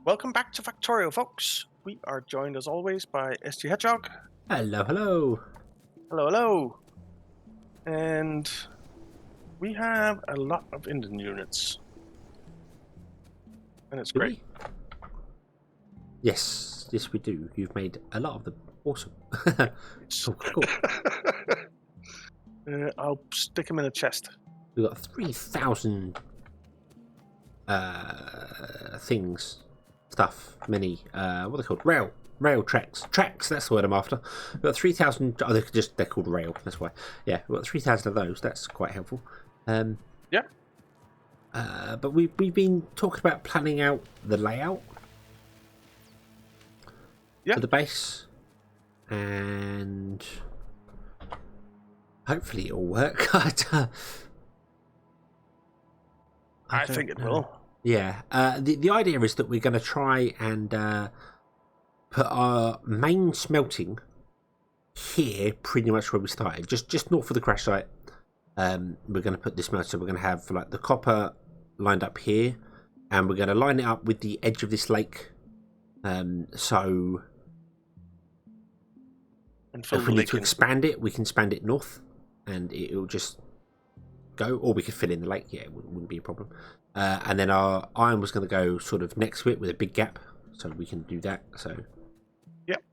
Welcome back to Factorio, folks. We are joined as always by ST Hedgehog. Hello, hello. Hello, hello. And we have a lot of Indian units. And it's Do great. we? Yes, yes we do. You've made a lot of them. Awesome. Cool. I'll stick him in a chest. We've got 3,000 stuff, many, what are they called? Rail tracks. Tracks, that's the word I'm after. We've got 3,000, they're called rail, that's why. Yeah, we've got 3,000 of those, that's quite helpful. Yeah. But we've been talking about planning out the layout for the base, and hopefully it'll work. I think it will. Yeah. The idea is that we're going to try and put our main smelting here, pretty much where we started, just north of the crash site. We're going to put this smelter. We're going to have like the copper lined up here, and we're going to line it up with the edge of this lake. So if we need to expand it, we can expand it north, and it'll just go, or we could fill in the lake. Yeah, it wouldn't be a problem. And then our iron was going to go sort of next to it with a big gap, so we can do that. So yep,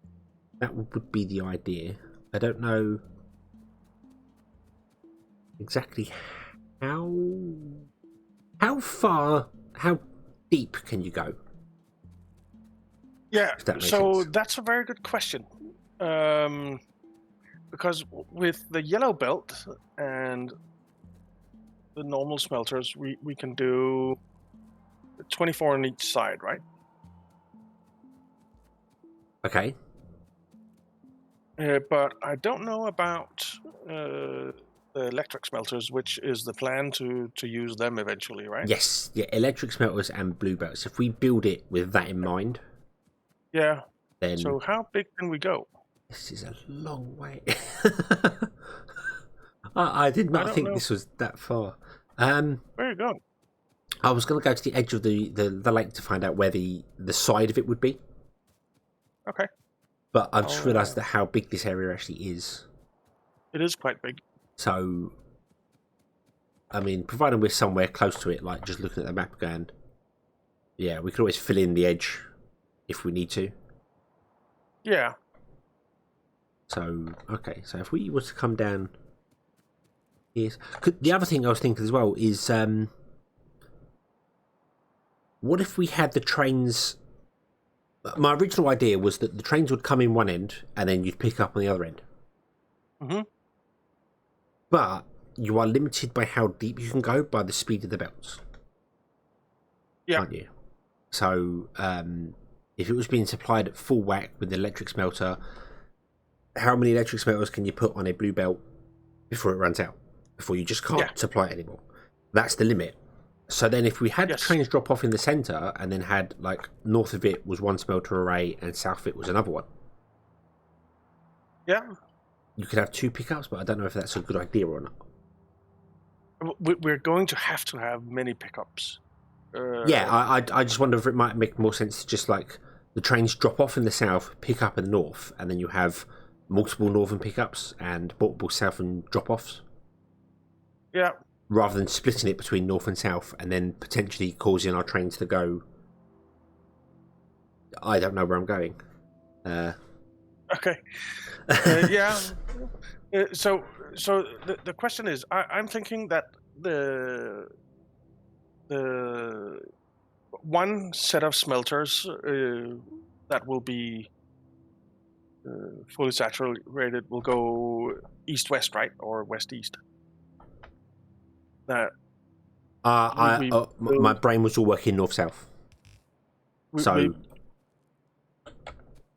that would be the idea. I don't know exactly how deep can you go? Yeah, so sense. that's a very good question. Because with the yellow belt and the normal smelters, we can do 24 on each side, right? Okay. But I don't know about the electric smelters, which is the plan to use them eventually, right? Yes, yeah, electric smelters and blue belts. If we build it with that in mind, yeah. Then so how big can we go? This is a long way. I did not think this was that far. Where you going? I was going to go to the edge of the lake to find out where the side of it would be. Okay. But I've just realised that how big this area actually is. It is quite big. So, I mean, providing we're somewhere close to it, like just looking at the map going, yeah, we could always fill in the edge if we need to. Yeah. So, okay, so if we were to come down here... The other thing I was thinking as well is, what if we had the trains... My original idea was that the trains would come in one end and then you'd pick up on the other end. Mm-hmm. But you are limited by how deep you can go by the speed of the belts. Yeah. Aren't you? So, if it was being supplied at full whack with the electric smelter, how many electric smelters can you put on a blue belt before it runs out? Before you just can't supply it anymore. That's the limit. So then if we had the trains drop off in the centre and then had, like, north of it was one smelter array and south of it was another one. Yeah. You could have two pickups, but I don't know if that's a good idea or not. We're going to have many pickups. Yeah, I just wonder if it might make more sense to just, like, the trains drop off in the south, pick up in the north, and then you have multiple northern pickups and multiple southern drop-offs. Yeah. Rather than splitting it between north and south and then potentially causing our trains to go... I don't know where I'm going. Okay. Yeah. So the question is, I'm thinking that the one set of smelters that will be fully saturated will go east-west, right, or west-east. That my brain was all working north-south. So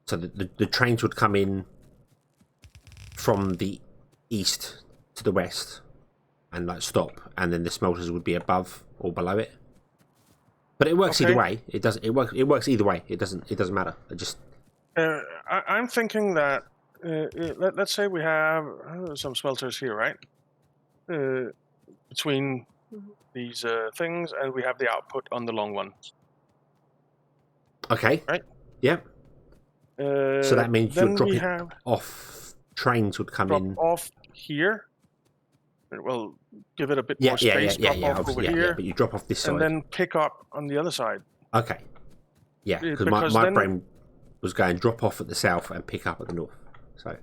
the trains would come in from the east to the west and like stop, and then the smelters would be above or below it. But it works either way. It works either way. It doesn't matter. It just. I'm thinking that let's say we have some smelters here, right? Between these things, and we have the output on the long one. Okay. Right. Yep. So that means you're Then we dropping have off. Trains would come drop in. off here. Well, give it a bit Yeah, more yeah, yeah, space. yeah, Drop yeah. off over Obviously, yeah, here, but you drop off this and side. then pick up on the other side. Okay. Yeah, because Because my then, brain was going drop off at the south and pick up at the north. So,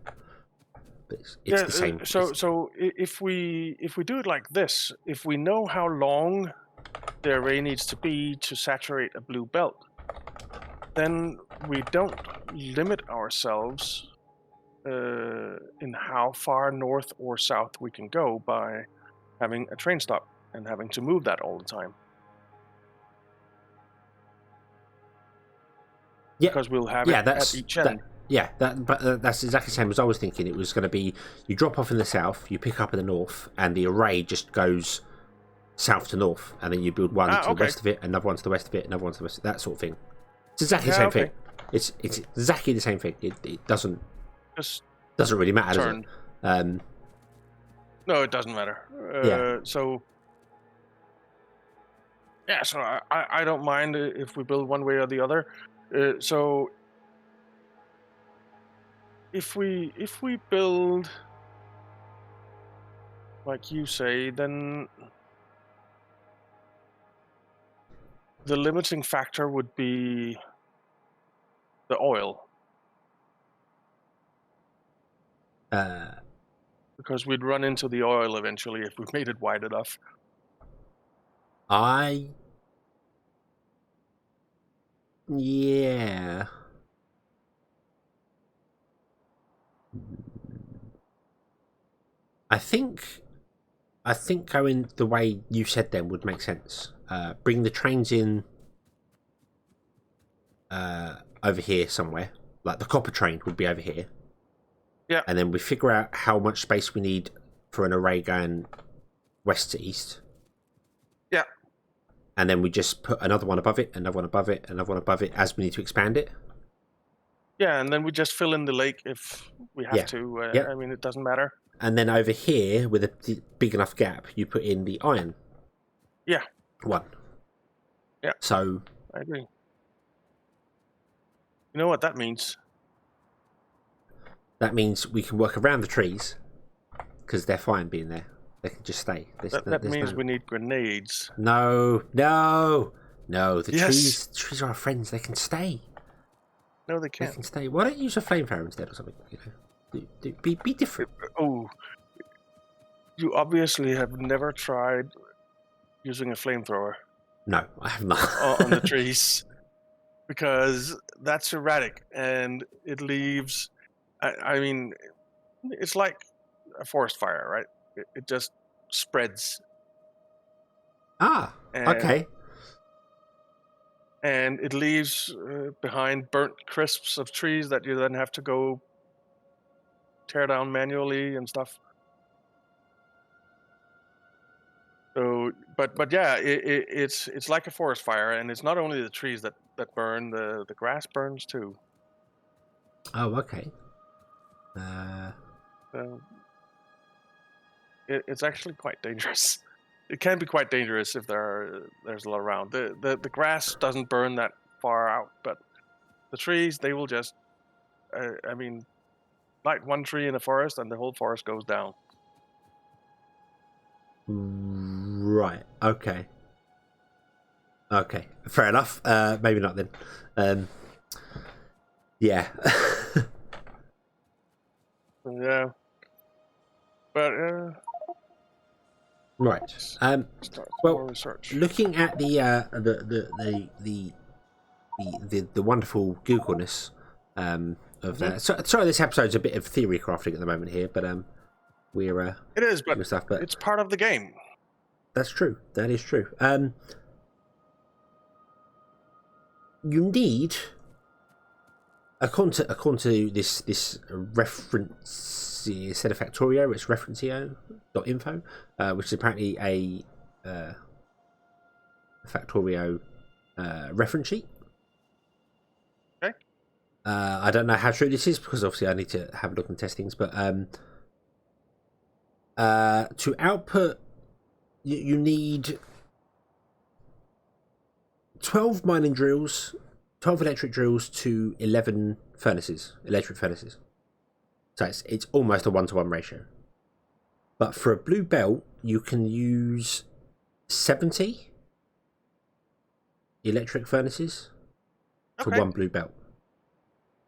but it's the same. So if we do it like this, if we know how long the array needs to be to saturate a blue belt, then we don't limit ourselves in how far north or south we can go by having a train stop and having to move that all the time. Yeah, because we'll have yeah, it that's at each end. that's exactly the same as I was thinking. It was going to be you drop off in the south, you pick up in the north, and the array just goes south to north, and then you build one to the west of it, another one to the west of it, another one to the west. That sort of thing. It's exactly the same thing. It's exactly the same thing. It doesn't really matter, does it? No, it doesn't matter. So I don't mind if we build one way or the other. So if we build like you say, then the limiting factor would be the oil. Because we'd run into the oil eventually if we made it wide enough. Yeah. I think going the way you said then would make sense. Bring the trains in over here somewhere. Like the copper train would be over here. Yeah. And then we figure out how much space we need for an array going west to east. Yeah. And then we just put another one above it, another one above it, another one above it as we need to expand it. Yeah, and then we just fill in the lake if we have to. I mean, it doesn't matter. And then over here, with a big enough gap, you put in the iron. Yeah. One. Yeah. So. I agree. You know what that means? That means we can work around the trees because they're fine being there. They can just stay. That means we need grenades. No. The trees are our friends. They can stay. No, they can't. They can stay. Why don't you use a flamethrower instead or something? Be different. Oh, you obviously have never tried using a flamethrower. No, I have not. On the trees, because that's erratic and it leaves. I mean, it's like a forest fire, right? It just spreads. Okay. And it leaves behind burnt crisps of trees that you then have to go tear down manually and stuff. So, but yeah, it's like a forest fire, and it's not only the trees that burn; the grass burns too. Oh, okay. It's actually quite dangerous. It can be quite dangerous if there's a lot around. The grass doesn't burn that far out, but the trees, they will just. I mean, light one tree in a forest, and the whole forest goes down. Right. Okay. Okay. Fair enough. Maybe not then. Yeah. Yeah. But right. Well, looking at the wonderful Googleness of that. Sorry, this episode's a bit of theory crafting at the moment here, but we're it is, but it's part of the game. That's true. That is true. You need, according to this reference instead of Factorio, it's referencio.info, which is apparently a Factorio reference sheet. Okay. I don't know how true this is because obviously I need to have a look and test things, but to output, you need 12 mining drills 12 electric drills to 11 furnaces, electric furnaces. So it's almost a 1-to-1 ratio. But for a blue belt, you can use 70 electric furnaces for one blue belt.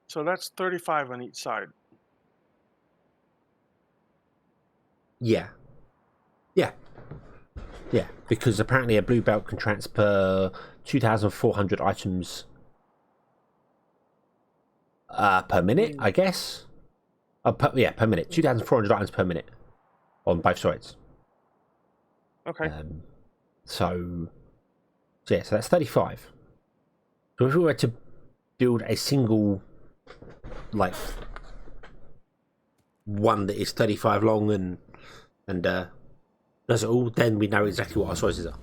So that's 35 on each side. Yeah. Because apparently a blue belt can transfer 2,400 items per minute, I guess. Per minute. 2,400 items per minute on both sides. Okay. So that's 35. So if we were to build a single, like, one that is 35 long and does it all, then we know exactly what our sizes are.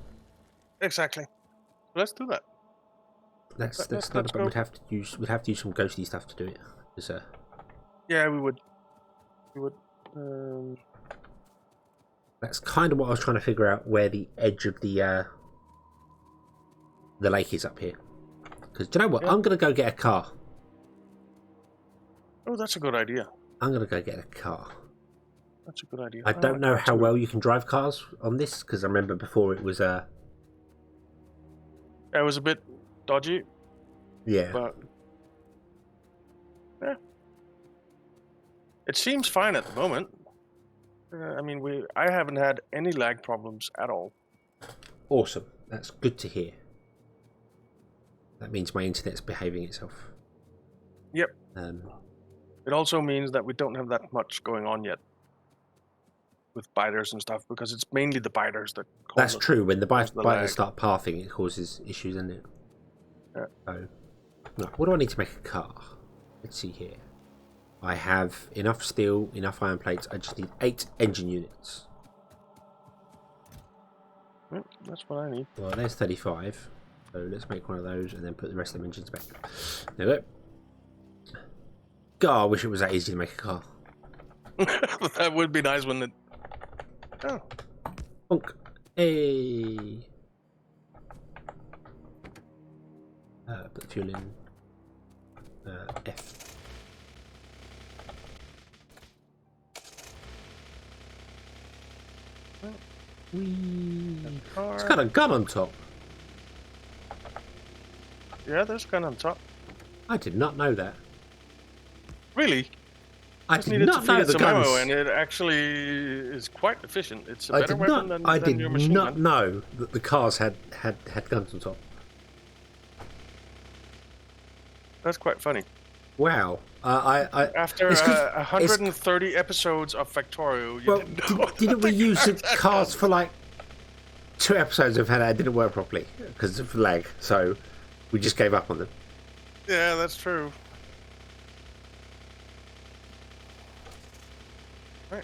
Exactly. Let's do that. That's not. But we'd have to use some ghosty stuff to do it. Yeah, we would. That's kind of what I was trying to figure out, where the edge of the lake is up here. Because do you know what? Yeah. I'm gonna go get a car. Oh, that's a good idea. I'm gonna go get a car. That's a good idea. I don't know how well you can drive cars on this, because I remember before it was it was a bit dodgy. Yeah. But yeah, it seems fine at the moment. I mean, I haven't had any lag problems at all. Awesome. That's good to hear. That means my internet's behaving itself. Yep. It also means that we don't have that much going on yet with biters and stuff, because it's mainly the biters that cause That's true. When the biters lag. start pathing, it causes issues, doesn't it? Yeah. So, what do I need to make a car? Let's see here. I have enough steel, enough iron plates. I just need 8 engine units. That's what I need. Well, there's 35. So let's make one of those and then put the rest of the engines back. There we go. God, I wish it was that easy to make a car. That would be nice, wouldn't it? Oh. Bonk. Hey. Put the fuel in. F. It's got a gun on top. Yeah, there's a gun on top. I did not know that. Really? I did not know the guns. Ammo, and it actually is quite efficient. It's a better weapon than your machine gun. I did not know that the cars had guns on top. That's quite funny. Wow. After 130 episodes of Factorio, didn't we use the cars for like 2 episodes of how that didn't work properly because of lag? So we just gave up on them. Yeah, that's true. Right.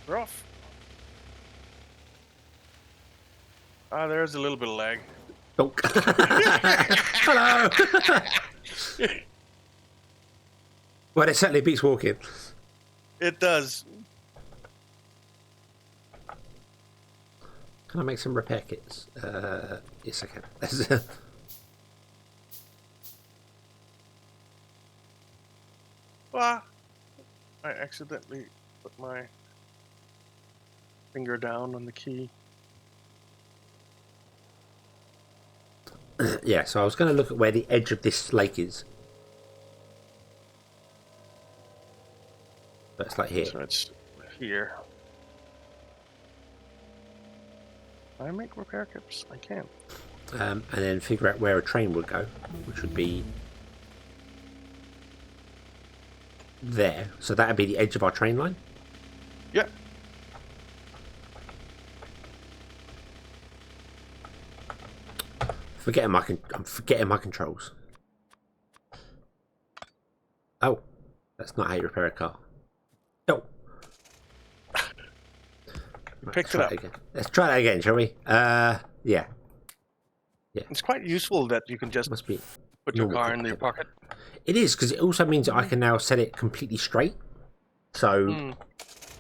We're off. There's a little bit of lag. Oh. Hello. Well, it certainly beats walking. It does. Can I make some repair kits? Yes, I can. I accidentally put my finger down on the key. Yeah, so I was going to look at where the edge of this lake is. But it's like here. So it's here. I make repair kits. I can. And then figure out where a train would go, which would be there. So that would be the edge of our train line. Yeah. I'm forgetting my controls. Oh, that's not how you repair a car. No. Picked it up. Let's try that again, shall we? Yeah. It's quite useful that you can just put your car in your pocket. It is, because it also means that I can now set it completely straight. So,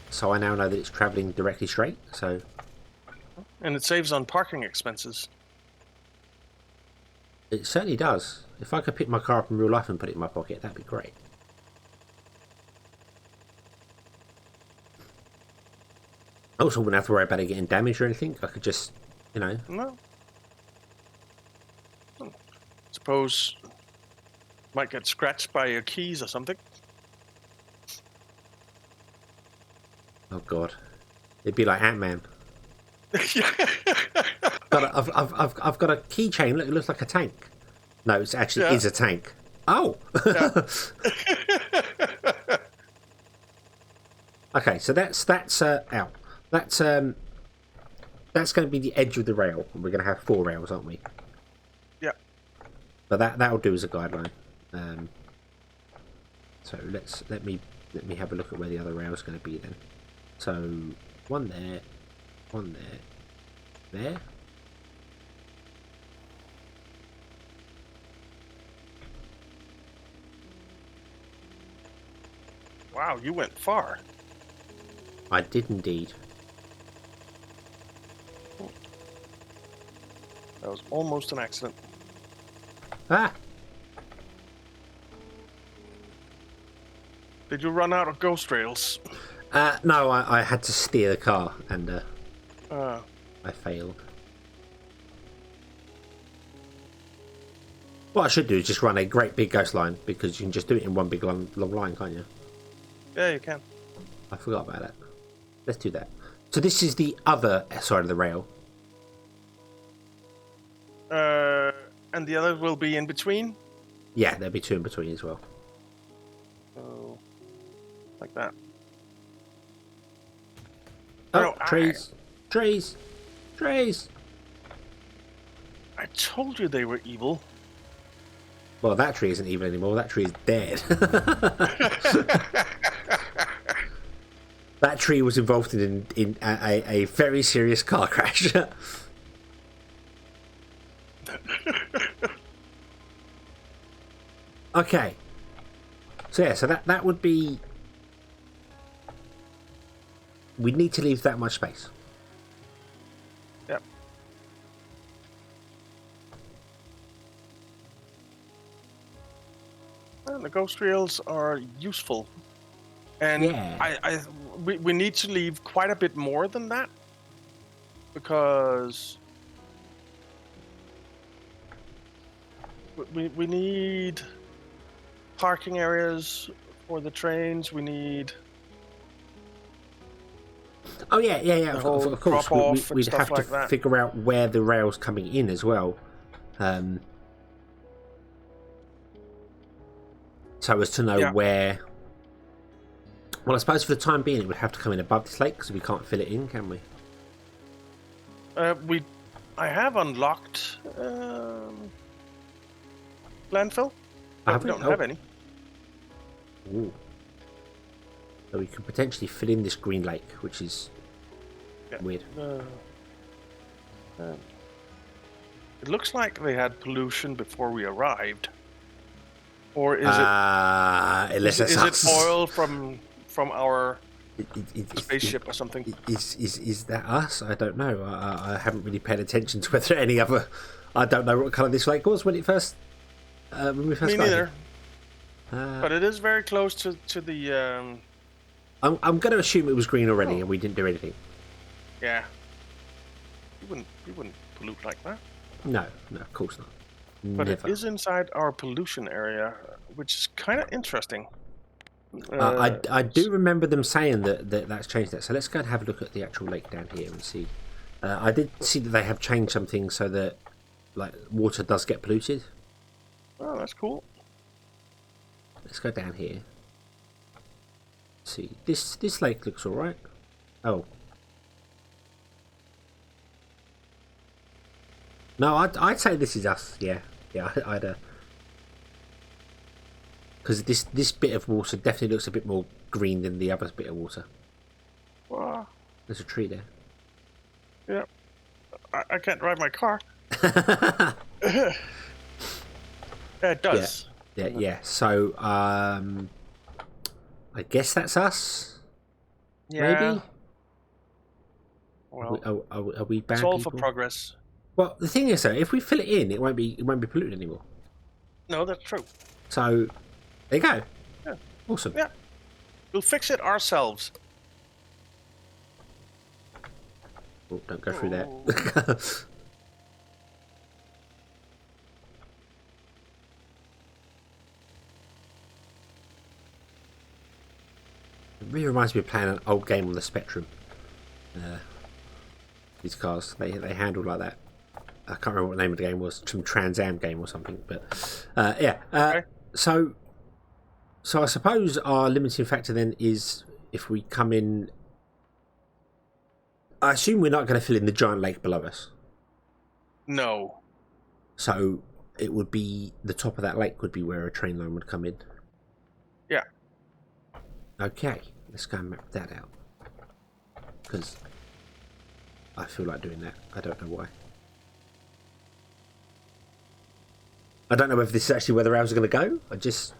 so I now know that it's travelling directly straight. So, and it saves on parking expenses. It certainly does. If I could pick my car up in real life and put it in my pocket, that'd be great. I also wouldn't have to worry about it getting damaged or anything. I could just, you know... No. Suppose might get scratched by your keys or something. Oh god, it'd be like Ant-Man. I've got a keychain. Look, it looks like a tank. No, it actually is a tank. Oh. Yeah. Okay, so that's out. That's going to be the edge of the rail. We're going to have 4 rails, aren't we? Yeah. But that'll do as a guideline. So let me have a look at where the other rail is going to be then. So one there, there. Wow, you went far. I did indeed. That was almost an accident. Ah! Did you run out of ghost rails? No, I had to steer the car and I failed. What I should do is just run a great big ghost line, because you can just do it in one big long line, can't you? Yeah, you can. I forgot about that. Let's do that. So this is the other side of the rail. And the other will be in between? Yeah, there'll be 2 in between as well. So, like that. Oh, No, trees. Trees. Trees. I told you they were evil. Well, that tree isn't evil anymore. That tree is dead. That tree was involved in a very serious car crash. Okay. So yeah, so that would be... We'd need to leave that much space. Yep. And the ghost rails are useful. And Yeah. we need to leave quite a bit more than that. Because we need parking areas for the trains. We need... Oh yeah. Of course, drop-off we'd and have stuff to like that. figure out where the rail's coming in as well, so as to know where. Well, I suppose for the time being, it would have to come in above this lake because we can't fill it in, can we? I have unlocked landfill. But we don't have any. Ooh. So we could potentially fill in this green lake, which is weird. It looks like they had pollution before we arrived. Or is it oil from our spaceship or something? Is that us? I don't know. I haven't really paid attention to whether any other... I don't know what colour this lake was when it first... when we first Me started. neither. But it is very close to the... I'm going to assume it was green already and we didn't do anything. Yeah. You wouldn't pollute like that. No, of course not. But Never. it is inside our pollution area, which is kind of interesting. I do remember them saying that's changed that. So let's go and have a look at the actual lake down here and see. I did see that they have changed something so that like water does get polluted. Oh, that's cool. Let's go down here. See, this lake looks all right. Oh. No, I'd say this is us. Yeah, I'd. Because this bit of water definitely looks a bit more green than the other bit of water. Wow. There's a tree there. Yeah. I can't drive my car. Yeah, it does. Yeah. So, I guess that's us. Yeah. Maybe. Well, are we bad it's all people? for progress. Well, the thing is, though, if we fill it in, it won't be polluted anymore. No, that's true. So there you go. Yeah. Awesome. Yeah. We'll fix it ourselves. Oh, don't go through Oh. that. It really reminds me of playing an old game on the Spectrum. These cars, they handle like that. I can't remember what the name of the game was. Some Trans Am game or something. But yeah. Okay. So I suppose our limiting factor then is if we come in. I assume we're not going to fill in the giant lake below us. No. So it would be the top of that lake would be where a train line would come in. Yeah. Okay, let's go and map that out. Because I feel like doing that. I don't know why. I don't know if this is actually where the rails are going to go. I just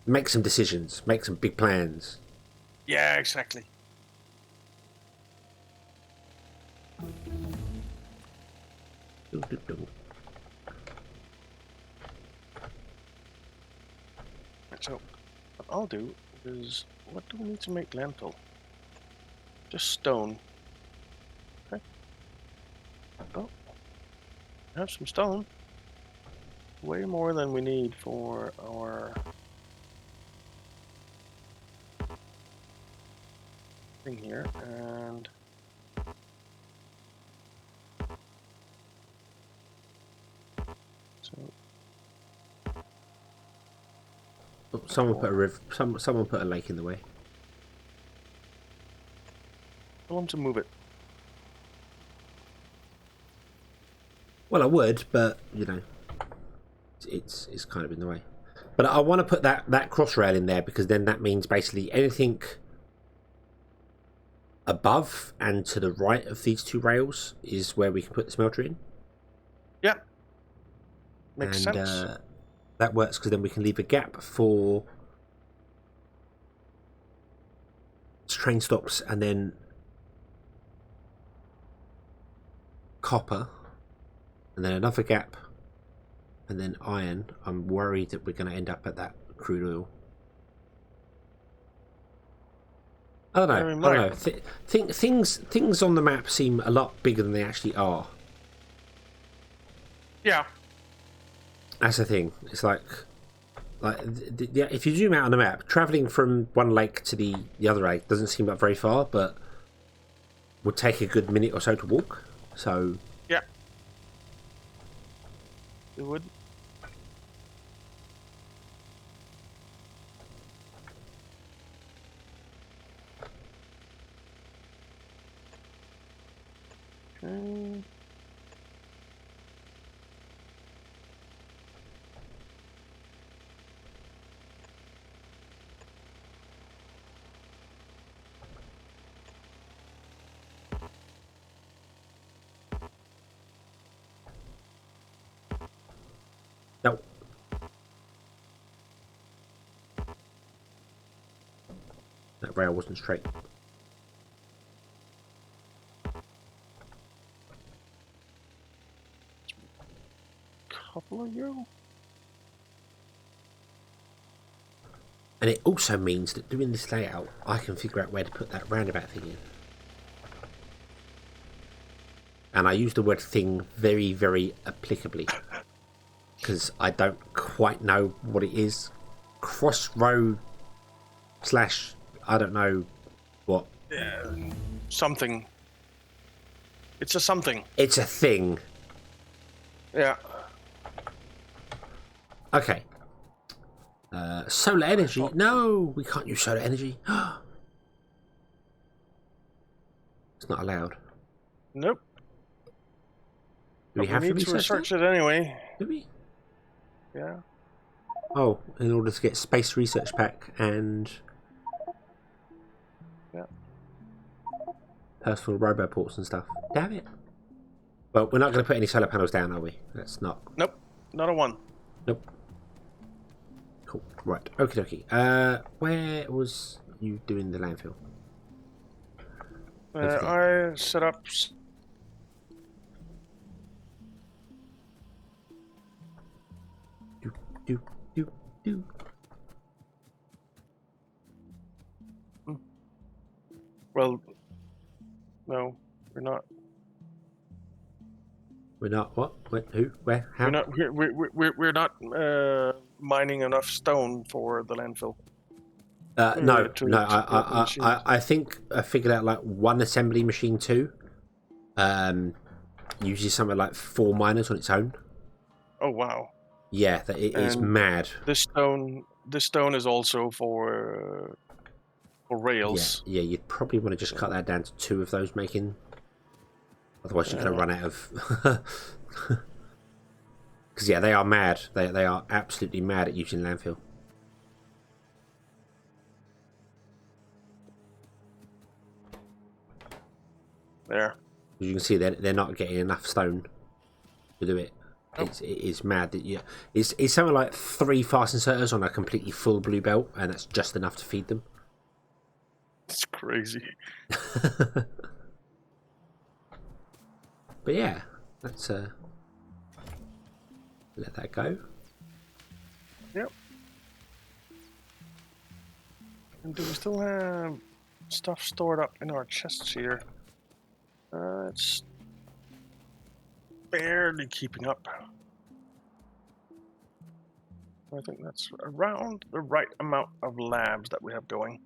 make some decisions, make some big plans. Yeah, exactly. So, what I'll do is, what do we need to make landfill? Just stone. Okay. Oh, have some stone. Way more than we need for our thing here, and so Oh, someone put a river. Someone put a lake in the way. tell them to move it. Well, I would, but you know, it's kind of in the way. But I want to put that cross rail in there because then that means basically anything above and to the right of these two rails is where we can put the smelter in. Yeah, makes and, sense. That works because then we can leave a gap for train stops and then copper, and then another gap, and then iron. I'm worried that we're going to end up at that crude oil. I don't know. I don't know. Things on the map seem a lot bigger than they actually are. Yeah. That's the thing. It's like if you zoom out on the map, traveling from one lake to the other lake doesn't seem like very far, but would take a good minute or so to walk. So yeah, it would. Okay. no, that rail wasn't straight. Couple of you. And it also means that doing this layout, I can figure out where to put that roundabout thing in. And I use the word thing very, very applicably. Because I don't quite know what it is. Crossroad / I don't know what. Yeah, something. It's a something. It's a thing. Yeah. Okay. Solar energy. No, we can't use solar energy. It's not allowed. Nope. Do we have to need to research that? it anyway. Do we? Yeah. Oh, in order to get space research pack and personal roboports and stuff. Damn it. Well, we're not going to put any solar panels down, are we? That's not. Nope. Not a one. Nope. Cool. Right. Okie dokie. Where was you doing the landfill? I set up. do, do, do. Well, no, we're not. We're not what? Who? Where? How? We're not mining enough stone for the landfill. No. To No. build the machines. I think I figured out like one assembly machine too. Usually something like 4 miners on its own. Oh wow! Yeah, that it is And mad. This stone is also for rails. Yeah. You'd probably want to just cut that down to 2 of those making. Otherwise, you're going to run out of. Because yeah, they are mad. They are absolutely mad at using landfill. There. As you can see, they're not getting enough stone to do it. Nope. It is mad that it's something like 3 fast inserters on a completely full blue belt, and that's just enough to feed them. It's crazy. But yeah, let's let that go. Yep. And do we still have stuff stored up in our chests here? It's barely keeping up. I think that's around the right amount of labs that we have going.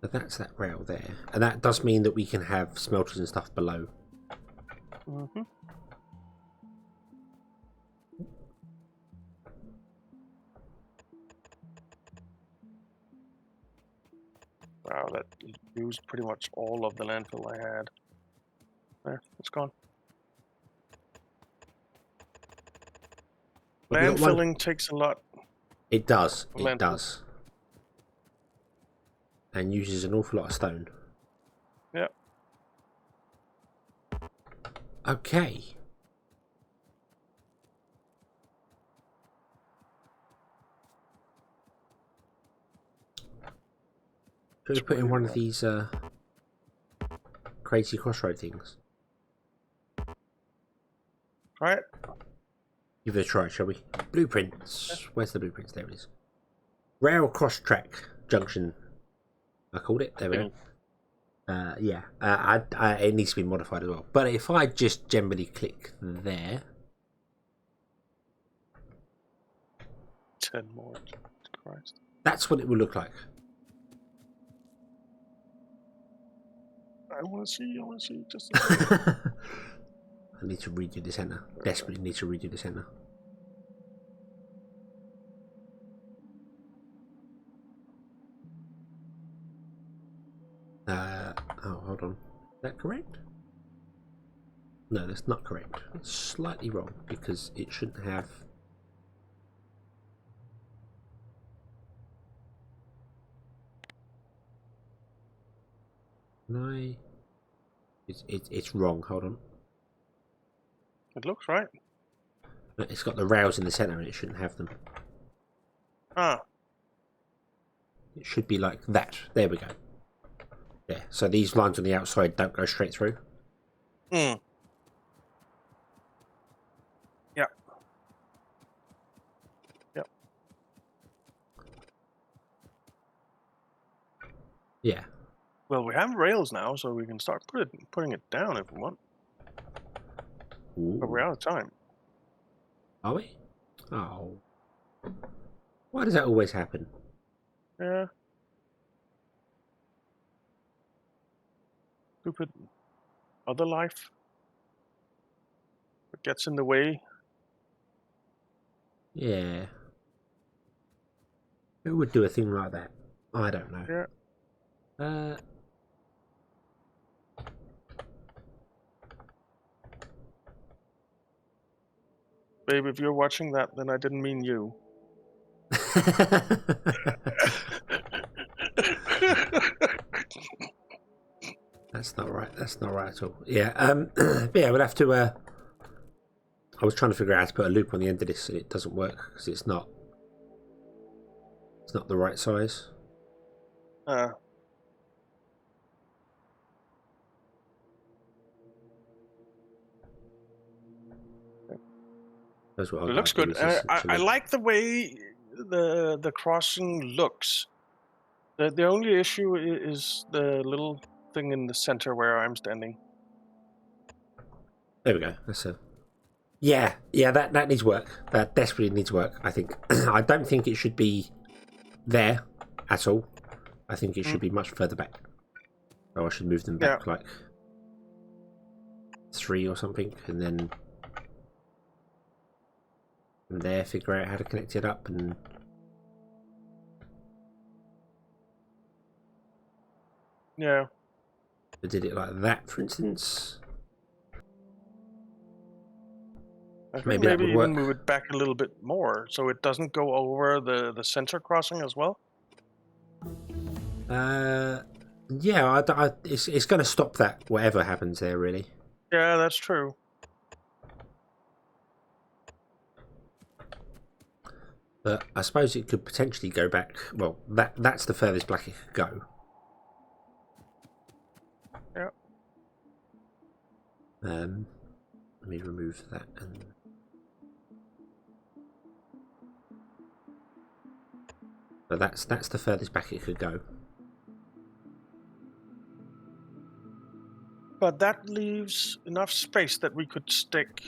But that's that rail there, and that does mean that we can have smelters and stuff below. Mm-hmm. Wow, that used pretty much all of the landfill I had. There, it's gone. Landfilling takes a lot. It does. It Landfill. does. And uses an awful lot of stone. Yeah. Okay. Should we put in one of these crazy crossroad things? Right. Give it a try, shall we? Blueprints. Where's the blueprints? There it is. Rail cross track junction. I called it. There we go. Yeah. It needs to be modified as well. But if I just generally click there. 10 more. Christ. That's what it will look like. I want to see. Just. I need to redo the center. Desperately need to redo the center. Oh, hold on. Is that correct? No, that's not correct. It's slightly wrong because it shouldn't have. No, it's wrong. Hold on. It looks right. It's got the rails in the center and it shouldn't have them. Ah. It should be like that. There we go. Yeah, so these lines on the outside don't go straight through. Hmm. Yeah. Yep. Yeah. Well, we have rails now, so we can start putting it down if we want. Ooh. But we're out of time. Are we? Oh. Why does that always happen? Yeah. Stupid other life. It gets in the way. Yeah. Who would do a thing like that? I don't know. Yeah. Babe, if you're watching that, then I didn't mean you. That's not right. That's not right at all. Yeah. Yeah, we'll have to I was trying to figure out how to put a loop on the end of this, and it doesn't work because it's not the right size. That's what It looks good. I like the way the crossing looks. The only issue is the little thing in the center where I'm standing. There we go. That's a... Yeah, that needs work. That desperately needs work, I think. I don't think it should be there at all. I think it should be much further back. So I should move them back like 3 or something, and then from there figure out how to connect it up. And yeah, I did it like that, for instance. Maybe even move it back a little bit more so it doesn't go over the center crossing as well. Yeah, it's going to stop that, whatever happens there, really. Yeah, that's true. But I suppose it could potentially go back. Well, that's the furthest back it could go. Yeah. Let me remove that and. So that's the furthest back it could go. But that leaves enough space that we could stick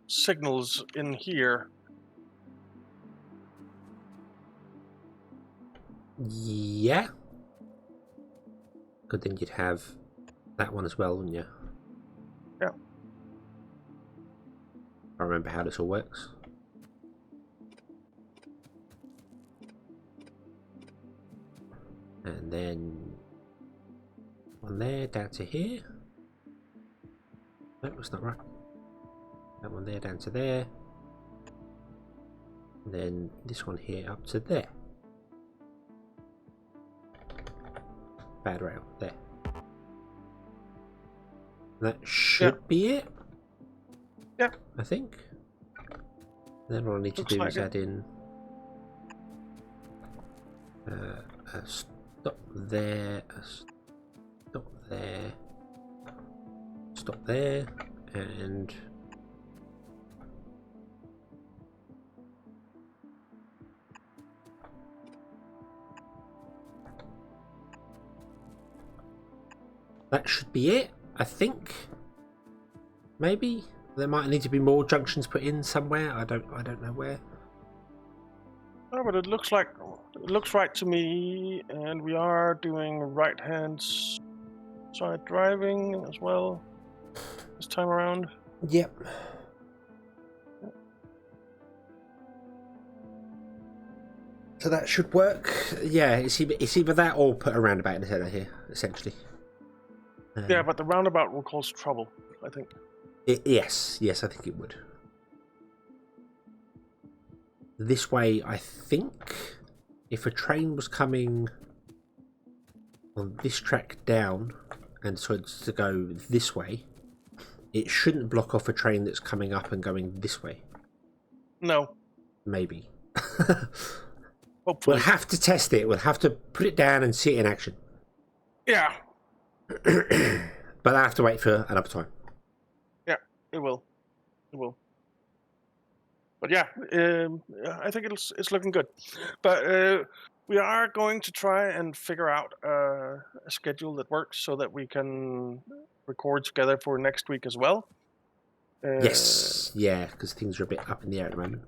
signals in here. Yeah. Good thing you'd have that one as well, wouldn't you? Yeah. I remember how this all works. And then one there down to here. No, that's not right. That one there down to there. And then this one here up to there. Bad rail there. That should be it. Yeah. I think. Then all I need to do is add in a stop there, a stop there, stop there, and that should be it, I think. Maybe there might need to be more junctions put in somewhere. I don't know where. Oh, but it looks right to me, and we are doing right-hand side driving as well this time around. Yep. So that should work. Yeah, it's either that or put a roundabout in the center here, essentially. Yeah, but the roundabout will cause trouble, I think. Yes, I think it would. This way, I think, if a train was coming on this track down and decided to go this way, it shouldn't block off a train that's coming up and going this way. No. Maybe. Hopefully. We'll have to test it. We'll have to put it down and see it in action. Yeah. But I have to wait for another time. Yeah, it will. It will. But yeah, I think it's looking good. But we are going to try and figure out a schedule that works so that we can record together for next week as well. Yes, yeah, because things are a bit up in the air at the moment.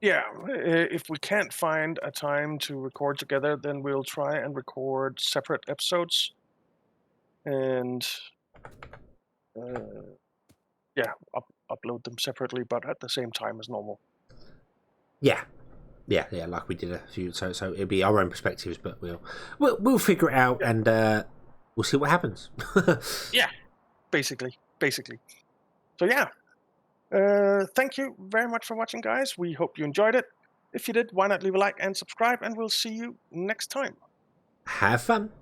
Yeah, if we can't find a time to record together, then we'll try and record separate episodes. And yeah, upload them separately, but at the same time as normal. Yeah, like we did a few. So it'll be our own perspectives, but we'll figure it out, and we'll see what happens. Yeah, basically. So yeah, thank you very much for watching, guys. We hope you enjoyed it. If you did, why not leave a like and subscribe, and we'll see you next time. Have fun.